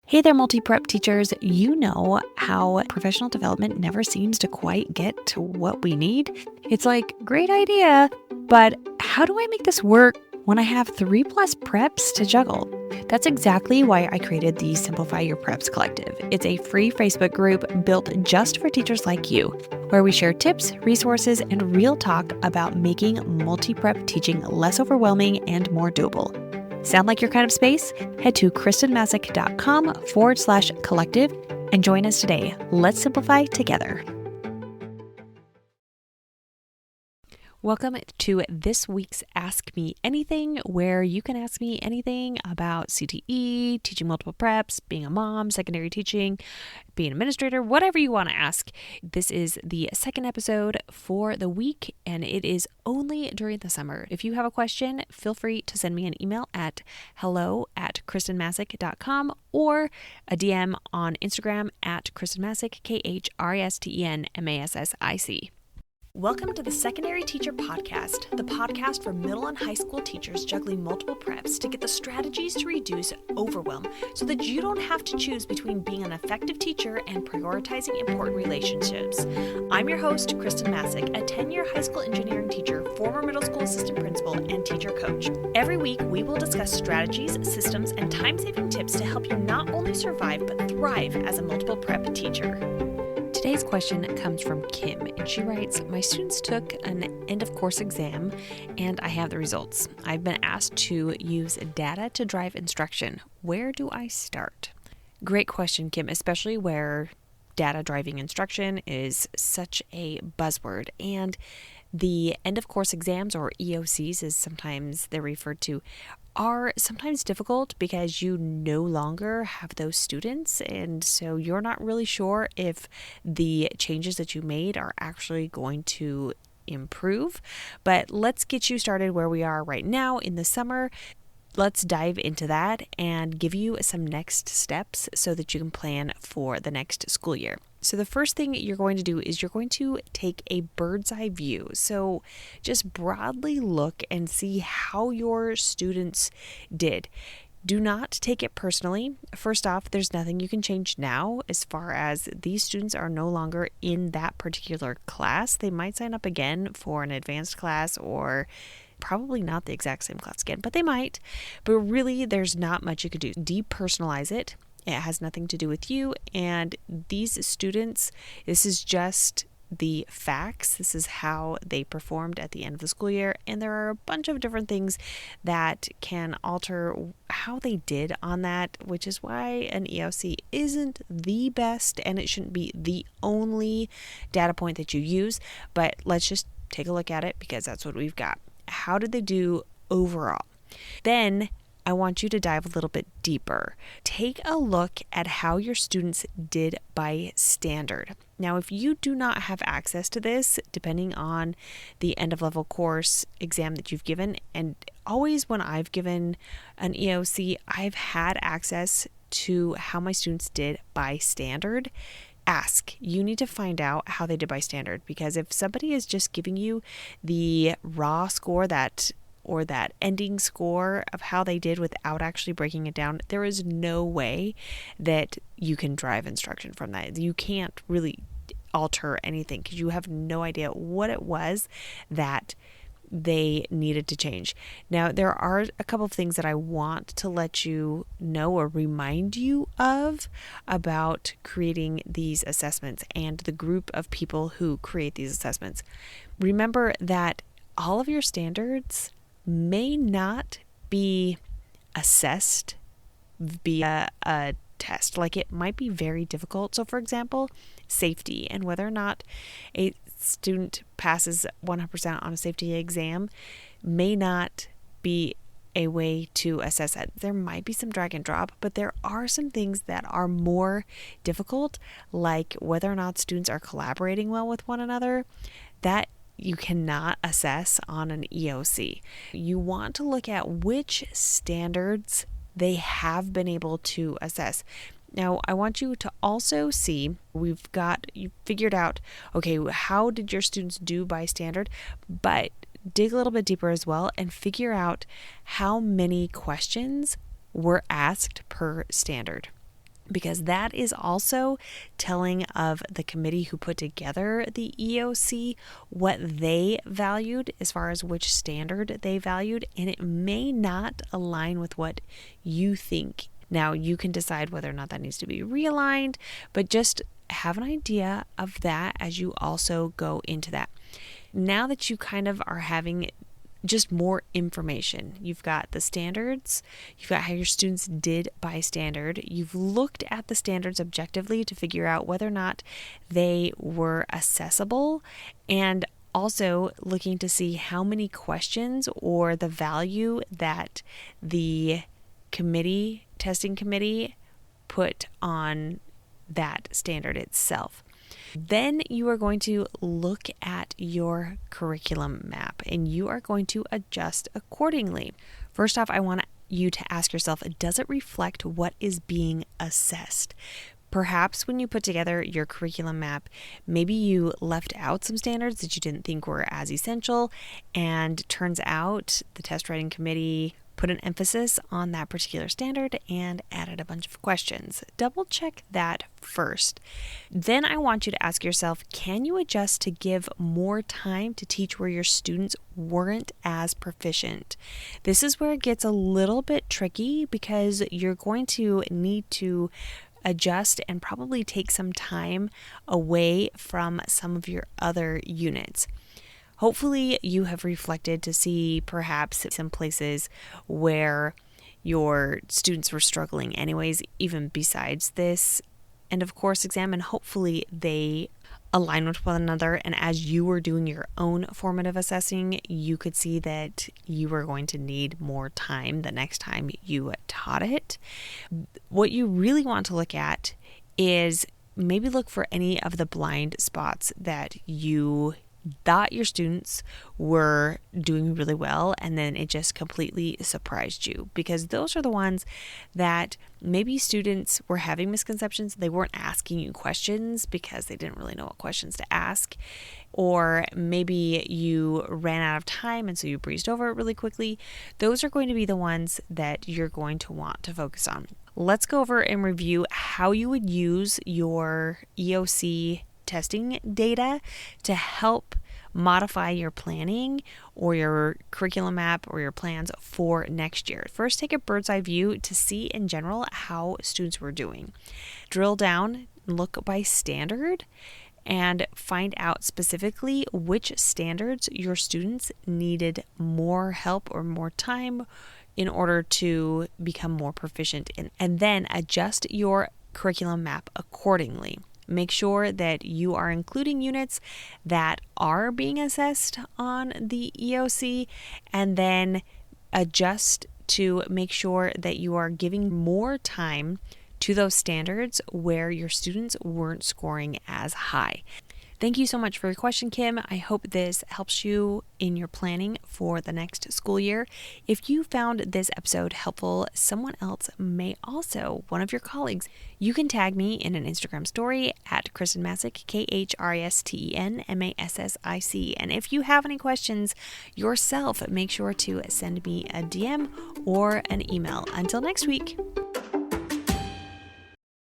Hey there, multi-prep teachers. You know how professional development never seems to quite get to what we need? It's like, great idea, but how do I make this work when I have 3+ preps to juggle? That's exactly why I created the Simplify Your Preps Collective. It's a free Facebook group built just for teachers like you, where we share tips, resources, and real talk about making multi-prep teaching less overwhelming and more doable. Sound like your kind of space? Head to kristenmasick.com/collective and join us today. Let's simplify together. Welcome to this week's Ask Me Anything, where you can ask me anything about CTE, teaching multiple preps, being a mom, secondary teaching, being an administrator, whatever you want to ask. This is the second episode for the week, and it is only during the summer. If you have a question, feel free to send me an email at hello@kristenmasick.com or a DM on Instagram at kristenmasick, KRISTENMASSIC. Welcome to the Secondary Teacher Podcast, the podcast for middle and high school teachers juggling multiple preps to get the strategies to reduce overwhelm so that you don't have to choose between being an effective teacher and prioritizing important relationships. I'm your host, Kristen Masick, a 10-year high school engineering teacher, former middle school assistant principal, and teacher coach. Every week, we will discuss strategies, systems, and time-saving tips to help you not only survive but thrive as a multiple prep teacher. Today's question comes from Kim, and she writes, "My students took an end-of-course exam, and I have the results. I've been asked to use data to drive instruction. Where do I start?" Great question, Kim, especially where data driving instruction is such a buzzword. And the end-of-course exams, or EOCs as sometimes they're referred to, are sometimes difficult because you no longer have those students, and so you're not really sure if the changes that you made are actually going to improve. But let's get you started where we are right now in the summer. Let's dive into that and give you some next steps so that you can plan for the next school year. So the first thing you're going to do is you're going to take a bird's eye view. So just broadly look and see how your students did. Do not take it personally. First off, there's nothing you can change now as far as these students are no longer in that particular class. They might sign up again for an advanced class, or probably not the exact same class again, but they might. But really, there's not much you could do. Depersonalize it. It has nothing to do with you. And these students, this is just the facts. This is how they performed at the end of the school year. And there are a bunch of different things that can alter how they did on that, which is why an EOC isn't the best, and it shouldn't be the only data point that you use. But let's just take a look at it because that's what we've got. How did they do overall? Then I want you to dive a little bit deeper. Take a look at how your students did by standard. Now, if you do not have access to this, depending on the end of level course exam that you've given, and always when I've given an EOC, I've had access to how my students did by standard. Ask. You need to find out how they did by standard, because if somebody is just giving you the raw score or that ending score of how they did without actually breaking it down, there is no way that you can drive instruction from that. You can't really alter anything because you have no idea what it was that they needed to change. Now, there are a couple of things that I want to let you know or remind you of about creating these assessments and the group of people who create these assessments. Remember that all of your standards may not be assessed via a test. Like, it might be very difficult. So for example, safety and whether or not a student passes 100% on a safety exam may not be a way to assess that. There might be some drag and drop, but there are some things that are more difficult, like whether or not students are collaborating well with one another, that you cannot assess on an EOC. You want to look at which standards they have been able to assess. Now, I want you to also see, you figured out, okay, how did your students do by standard, but dig a little bit deeper as well and figure out how many questions were asked per standard. because that is also telling of the committee who put together the EOC what they valued as far as which standard they valued, and it may not align with what you think. Now, you can decide whether or not that needs to be realigned, but just have an idea of that as you also go into that. Now that you kind of are having just more information. You've got the standards, you've got how your students did by standard, you've looked at the standards objectively to figure out whether or not they were accessible, and also looking to see how many questions or the value that the testing committee put on that standard itself. Then you are going to look at your curriculum map and you are going to adjust accordingly. First off, I want you to ask yourself, does it reflect what is being assessed? Perhaps when you put together your curriculum map, maybe you left out some standards that you didn't think were as essential, and turns out the test writing committee put an emphasis on that particular standard and added a bunch of questions. Double check that first. Then I want you to ask yourself, can you adjust to give more time to teach where your students weren't as proficient? This is where it gets a little bit tricky because you're going to need to adjust and probably take some time away from some of your other units. Hopefully you have reflected to see perhaps some places where your students were struggling anyways, even besides this. And of course, examine, hopefully they align with one another. And as you were doing your own formative assessing, you could see that you were going to need more time the next time you taught it. What you really want to look at is maybe look for any of the blind spots that you thought your students were doing really well, and then it just completely surprised you, because those are the ones that maybe students were having misconceptions. They weren't asking you questions because they didn't really know what questions to ask, or maybe you ran out of time and so you breezed over it really quickly. Those are going to be the ones that you're going to want to focus on. Let's go over and review how you would use your EOC testing data to help modify your planning or your curriculum map or your plans for next year. First, take a bird's eye view to see in general how students were doing. Drill down, look by standard, and find out specifically which standards your students needed more help or more time in order to become more proficient in, and then adjust your curriculum map accordingly. Make sure that you are including units that are being assessed on the EOC, and then adjust to make sure that you are giving more time to those standards where your students weren't scoring as high. Thank you so much for your question, Kim. I hope this helps you in your planning for the next school year. If you found this episode helpful, someone else may also, one of your colleagues, you can tag me in an Instagram story at Kristen Massick, KHRISTENMASSIC. And if you have any questions yourself, make sure to send me a DM or an email. Until next week.